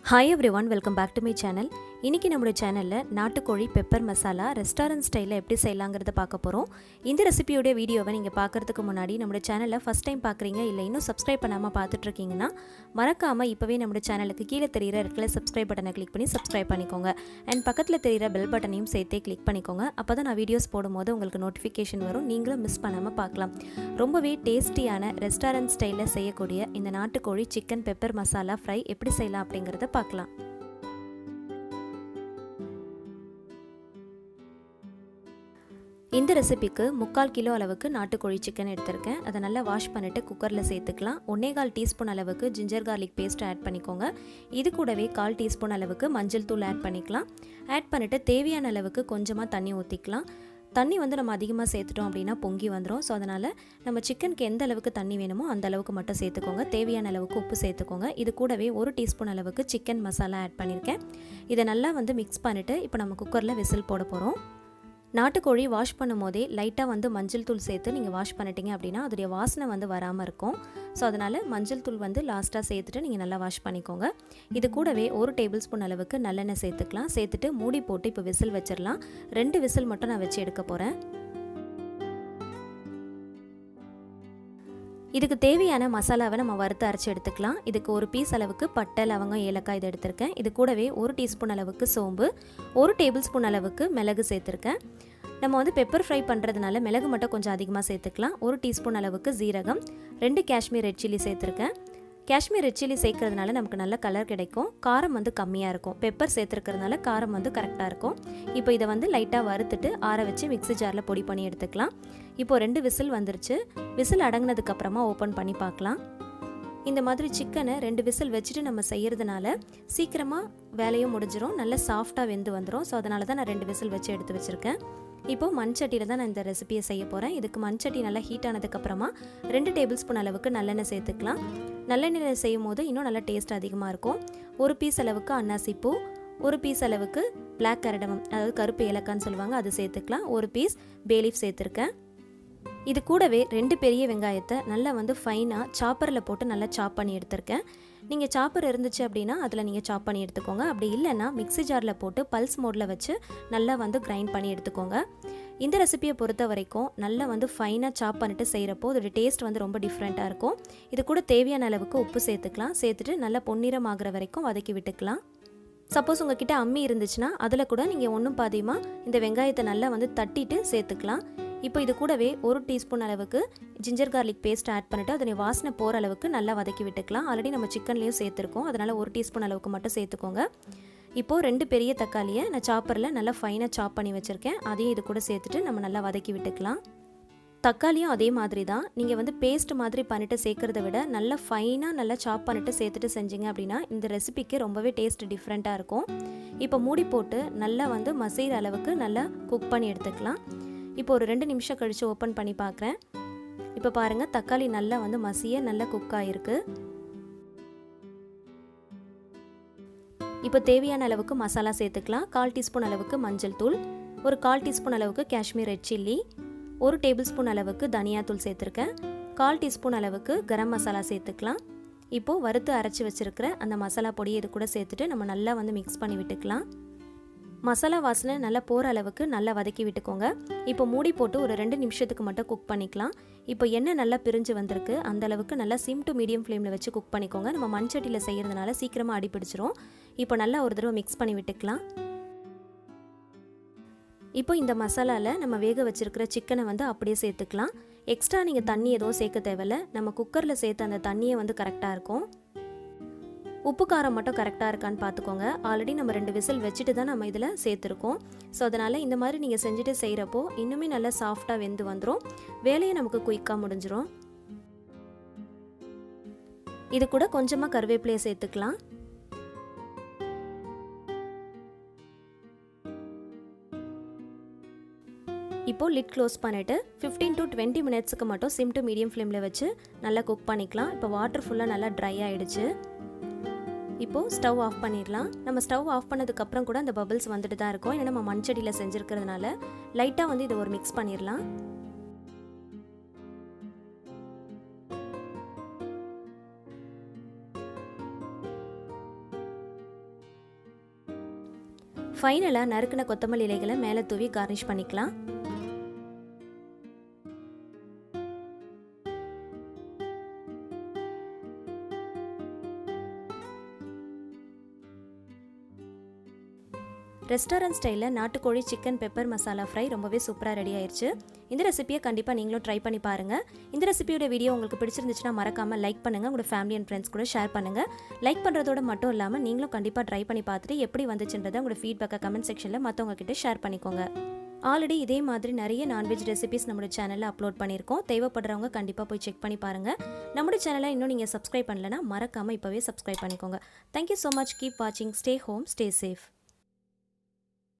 Hi everyone, welcome back to my channel. இன்னைக்கு நம்ம சேனல்ல நாட்டுக்கோழி பெப்பர் மசாலா ரெஸ்டாரன்ட் ஸ்டைல்ல எப்படி செய்யலாம்ங்கறத பார்க்க போறோம். இந்த ரெசிபியோட வீடியோவை நீங்க பார்க்கிறதுக்கு முன்னாடி நம்ம சேனலை ஃபர்ஸ்ட் டைம் பார்க்கறீங்க இல்ல இன்னும் சப்ஸ்கிரைப் பண்ணாம பார்த்துட்டு இருக்கீங்கன்னா மறக்காம இப்பவே நம்ம சேனலுக்கு கீழ தெரியுற ரெட் சப்ஸ்கிரைப் பட்டனை கிளிக் பண்ணி சப்ஸ்கிரைப் பண்ணிக்கோங்க. and பக்கத்துல தெரியுற பெல் பட்டனையும் சேர்த்தே கிளிக் பண்ணிக்கோங்க. அப்பதான் நான் வீடியோஸ் போடும்போது உங்களுக்கு நோட்டிஃபிகேஷன் வரும். நீங்களும் மிஸ் பண்ணாம பார்க்கலாம். ரொம்பவே டேஸ்டியான ரெஸ்டாரன்ட் ஸ்டைல்ல செய்யக்கூடிய இந்த நாட்டுக்கோழி சிக்கன் பெப்பர் மசாலா ஃப்ரை எப்படி செய்யலாம் அப்படிங்கறத பார்க்கலாம். இந்த ரெசிபிக்கு 3/4 கிலோ அளவுக்கு நாட்டுக்கோழி சிக்கன் எடுத்துர்க்கேன். அதை நல்லா வாஷ் பண்ணிட்டு குக்கர்ல சேர்த்துக்கலாம். 1/4 டீஸ்பூன் அளவுக்கு ஜிஞ்சர் garlic பேஸ்ட் ஆட் பண்ணிக்கோங்க. இது கூடவே 1/4 டீஸ்பூன் அளவுக்கு மஞ்சள் தூள் ஆட் பண்ணிக்கலாம். ஆட் பண்ணிட்டு தேவையான அளவுக்கு கொஞ்சமா தண்ணி ஊத்திக்கலாம். தண்ணி நம்ம அதிகமாக சேர்த்துட்டோம் அப்படின்னா பொங்கி வந்துடும். ஸோ அதனால் நம்ம சிக்கனுக்கு எந்த அளவுக்கு தண்ணி வேணுமோ அந்த அளவுக்கு மட்டும் சேர்த்துக்கோங்க. தேவையான அளவுக்கு உப்பு சேர்த்துக்கோங்க. இது கூடவே 1 டீஸ்பூன் அளவுக்கு சிக்கன் மசாலா ஆட் பண்ணியிருக்கேன். இதை நல்லா மிக்ஸ் பண்ணிவிட்டு இப்போ நம்ம குக்கரில் விசில் போட போகிறோம். நாட்டுக்கோழி வாஷ் பண்ணும் போதே லைட்டாக மஞ்சள் தூள் சேர்த்து நீங்கள் வாஷ் பண்ணிட்டீங்க அப்படின்னா அதோடைய வாசனை வராமல் இருக்கும். ஸோ அதனால் மஞ்சள் தூள் லாஸ்ட்டாக சேர்த்துட்டு நீங்கள் நல்லா வாஷ் பண்ணிக்கோங்க. இது கூடவே 1 டேபிள் ஸ்பூன் அளவுக்கு நல்லெண்ணெய் சேர்த்துக்கலாம். சேர்த்துட்டு மூடி போட்டு இப்போ விசில் வச்சிடலாம். 2 விசில் மட்டும் நான் வச்சு எடுக்க போகிறேன். இதுக்கு தேவையான மசாலாவை நம்ம வறுத்து அரைச்சி எடுத்துக்கலாம். இதுக்கு 1 பீஸ் அளவுக்கு பட்டை லவங்கம் ஏலக்காய் இதை எடுத்திருக்கேன். இது கூடவே 1 டீஸ்பூன் அளவுக்கு சோம்பு, 1 டேபிள் ஸ்பூன் அளவுக்கு மிளகு சேர்த்துருக்கேன். நம்ம பெப்பர் ஃப்ரை பண்ணுறதுனால மிளகு மட்டும் கொஞ்சம் அதிகமாக சேர்த்துக்கலாம். 1 டீஸ்பூன் அளவுக்கு ஜீரகம், 2 காஷ்மீர் ரெட் சில்லி சேர்த்துருக்கேன். காஷ்மீர் ரெட் சில்லி சேர்க்கறதுனால நமக்கு நல்ல கலர் கிடைக்கும். காரம் கம்மியாக இருக்கும். பெப்பர் சேர்த்துருக்கிறதுனால காரம் கரெக்டாக இருக்கும். இப்போ இதை லைட்டாக வறுத்துட்டு ஆற வச்சு மிக்ஸி ஜாரில் பொடி பண்ணி எடுத்துக்கலாம். இப்போ 2 விசில் வந்துருச்சு. விசில் அடங்கினதுக்கு அப்புறமா ஓப்பன் பண்ணி பார்க்கலாம். இந்த மாதிரி சிக்கனை 2 விசில் வச்சுட்டு நம்ம செய்யறதுனால சீக்கிரமாக வேலையும் முடிஞ்சிடும். நல்லா சாஃப்டாக வெந்து வந்துடும். ஸோ அதனால தான் நான் 2 விசில் வச்சு எடுத்து வச்சுருக்கேன். இப்போது மண்சட்டியில் தான் நான் இந்த ரெசிபியை செய்ய போகிறேன். இதுக்கு மண்சட்டி நல்லா ஹீட் ஆனதுக்கப்புறமா 2 டேபிள் ஸ்பூன் அளவுக்கு நல்லெண்ணெய் சேர்த்துக்கலாம். நல்லெண்ணெய் செய்யும் போது இன்னும் நல்லா டேஸ்ட் அதிகமாக இருக்கும். 1 பீஸ் அளவுக்கு அன்னாசிப்பூ, 1 பீஸ் அளவுக்கு பிளாக் கரடமம் அதாவது கருப்பு ஏலக்கான்னு சொல்லுவாங்க அது சேர்த்துக்கலாம். 1 பீஸ் பேலீஃப் சேர்த்துருக்கேன். இது கூடவே 2 பெரிய வெங்காயத்தை நல்லா ஃபைனாக சாப்பரில் போட்டு நல்லா சாப் பண்ணி எடுத்திருக்கேன். நீங்கள் சாப்பர் இருந்துச்சு அப்படின்னா அதில் நீங்கள் சாப் பண்ணி எடுத்துக்கோங்க. அப்படி இல்லைன்னா மிக்ஸி ஜாரில் போட்டு பல்ஸ் மோடில் வச்சு நல்லா கிரைண்ட் பண்ணி எடுத்துக்கோங்க. இந்த ரெசிபியை பொறுத்த வரைக்கும் நல்லா ஃபைனாக சாப் பண்ணிட்டு செய்கிறப்போ அதோட டேஸ்ட் ரொம்ப டிஃப்ரெண்ட்டாக இருக்கும். இது கூட தேவையான அளவுக்கு உப்பு சேர்த்துக்கலாம். சேர்த்துட்டு நல்லா பொன்னிறம் ஆகிற வரைக்கும் வதக்கி விட்டுக்கலாம். சப்போஸ் உங்ககிட்ட அம்மி இருந்துச்சுன்னா அதில் கூட நீங்கள் ஒன்றும் பாதியமாக இந்த வெங்காயத்தை நல்லா தட்டிட்டு சேர்த்துக்கலாம். இப்போ இது கூடவே 1 டீஸ்பூன் அளவுக்கு ஜிஞ்சர் garlic பேஸ்ட் ஆட் பண்ணிவிட்டு அதனை வாசனை போகிற அளவுக்கு நல்லா வதக்கி விட்டுக்கலாம். ஆல்ரெடி நம்ம சிக்கன்லேயும் சேர்த்துருக்கோம். அதனால் 1 டீஸ்பூன் அளவுக்கு மட்டும் சேர்த்துக்கோங்க. இப்போது 2 பெரிய தக்காளியை நான் சாப்பரில் நல்லா ஃபைனாக சாப் பண்ணி வச்சுருக்கேன். அதையும் இது கூட சேர்த்துட்டு நம்ம நல்லா வதக்கி விட்டுக்கலாம். தக்காளியும் அதே மாதிரி தான். நீங்கள் பேஸ்ட் மாதிரி பண்ணிவிட்டு சேர்க்குறத விட நல்லா ஃபைனாக நல்லா சாப் பண்ணிவிட்டு சேர்த்துட்டு செஞ்சிங்க அப்படின்னா இந்த ரெசிபிக்கு ரொம்பவே டேஸ்ட் டிஃப்ரெண்ட்டாக இருக்கும். இப்போ மூடி போட்டு நல்லா மசிகிற அளவுக்கு நல்லா குக் பண்ணி எடுத்துக்கலாம். இப்போ ஒரு 2 நிமிஷம் கழித்து ஓப்பன் பண்ணி பார்க்குறேன். இப்போ பாருங்கள் தக்காளி நல்லா மசிய நல்லா குக் ஆகிருக்கு. இப்போ தேவையான அளவுக்கு மசாலா சேர்த்துக்கலாம். 1/4 டீஸ்பூன் அளவுக்கு மஞ்சள் தூள், ஒரு 1/4 டீஸ்பூன் அளவுக்கு Kashmir red chilli, 1 table spoon அளவுக்கு தனியாத்தூள் சேர்த்துருக்கேன். 1/4 டீஸ்பூன் அளவுக்கு கரம் மசாலா சேர்த்துக்கலாம். இப்போது வறுத்து அரைச்சி வச்சுருக்கிற அந்த மசாலா பொடி இது கூட சேர்த்துட்டு நம்ம நல்லா மிக்ஸ் பண்ணி விட்டுக்கலாம். மசாலா வாசனை நல்லா போகிற அளவுக்கு நல்லா வதக்கி விட்டுக்கோங்க. இப்போ மூடி போட்டு ஒரு 2 நிமிஷத்துக்கு மட்டும் குக் பண்ணிக்கலாம். இப்போ எண்ணெய் நல்லா பிரிஞ்சு வந்திருக்கு. அந்த அளவுக்கு நல்லா சிம் டு மீடியம் ஃப்ளேமில் வச்சு குக் பண்ணிக்கோங்க. நம்ம மண்சட்டியில் செய்கிறதுனால சீக்கிரமாக அடிப்பிடிச்சிரும். இப்போ நல்லா ஒரு தடவை மிக்ஸ் பண்ணி விட்டுக்கலாம். இப்போ இந்த மசாலாவில் நம்ம வேக வச்சுருக்கிற சிக்கனை அப்படியே சேர்த்துக்கலாம். எக்ஸ்ட்ரா நீங்கள் தண்ணி எதுவும் சேர்க்க தேவையில்லை. நம்ம குக்கரில் சேர்த்த அந்த தண்ணியே கரெக்டாக இருக்கும். உப்பு காரம் மட்டும் கரெக்டாக இருக்கான்னு பார்த்துக்கோங்க. ஆல்ரெடி நம்ம 2 விசில் வச்சுட்டு தான் நம்ம இதில் சேர்த்துருக்கோம். ஸோ அதனால் இந்த மாதிரி நீங்கள் செஞ்சுட்டு செய்கிறப்போ இன்னுமே நல்லா சாஃப்டாக வெந்து வந்துடும். வேலையை நமக்கு குயிக்காக முடிஞ்சிடும். இது கூட கொஞ்சமாக கருவேப்பிலையை சேர்த்துக்கலாம். இப்போது லிட் க்ளோஸ் பண்ணிவிட்டு 15 to 20 மினிட்ஸுக்கு மட்டும் சிம் டு மீடியம் ஃப்ளேமில் வச்சு நல்லா குக் பண்ணிக்கலாம். இப்போ வாட்டர் ஃபுல்லாக நல்லா ட்ரை ஆகிடுச்சு. இப்போது ஸ்டவ் ஆஃப் பண்ணிடலாம். நம்ம ஸ்டவ் ஆஃப் பண்ணதுக்கப்புறம் கூட அந்த பபிள்ஸ் வந்துட்டு தான் இருக்கும். ஏன்னா நம்ம மண்சட்டியில் செஞ்சுருக்கிறதுனால லைட்டாக இதை ஒரு மிக்ஸ் பண்ணிடலாம். ஃபைனலாக நறுக்கின கொத்தமல்லி இலைகளை மேலே தூவி கார்னிஷ் பண்ணிக்கலாம். ரெஸ்டாரண்ட் ஸ்டைலில் நாட்டுக்கோழி சிக்கன் பெப்பர் மசாலா ஃப்ரை ரொம்பவே சூப்பராக ரெடி ஆயிடுச்சு. இந்த ரெசிபியை கண்டிப்பாக நீங்களும் ட்ரை பண்ணி பாருங்கள். இந்த ரெசிபியோட வீடியோ உங்களுக்கு பிடிச்சிருந்துச்சுன்னா மறக்காமல் லைக் பண்ணுங்கள், உங்களோட ஃபேமிலி அண்ட் ஃப்ரெண்ட்ஸ் கூட ஷேர் பண்ணுங்கள். லைக் பண்ணுறதோட மட்டும் இல்லாமல் நீங்களும் கண்டிப்பாக ட்ரை பண்ணி பார்த்துட்டு எப்படி வந்துச்சுன்றதை உங்களோட ஃபீட்பேக்கை கமெண்ட் செக்ஷனில் மற்றவங்க கிட்ட ஷேர் பண்ணிக்கோங்க. ஆல்ரெடி இதே மாதிரி நிறைய நான்வெஜ் ரெசிபிஸ் நம்மளோட சேனலில் அப்லோட் பண்ணியிருக்கோம். தேவைப்படுறவங்க கண்டிப்பாக போய் செக் பண்ணி பாருங்கள். நம்மளோட சேனலை இன்னும் நீங்கள் சப்ஸ்கிரைப் பண்ணலைன்னா மறக்காமல் இப்போவே சப்ஸ்கிரைப் பண்ணிக்கோங்க. Thank you so much. கீப் வாட்சிங். Stay home, stay safe.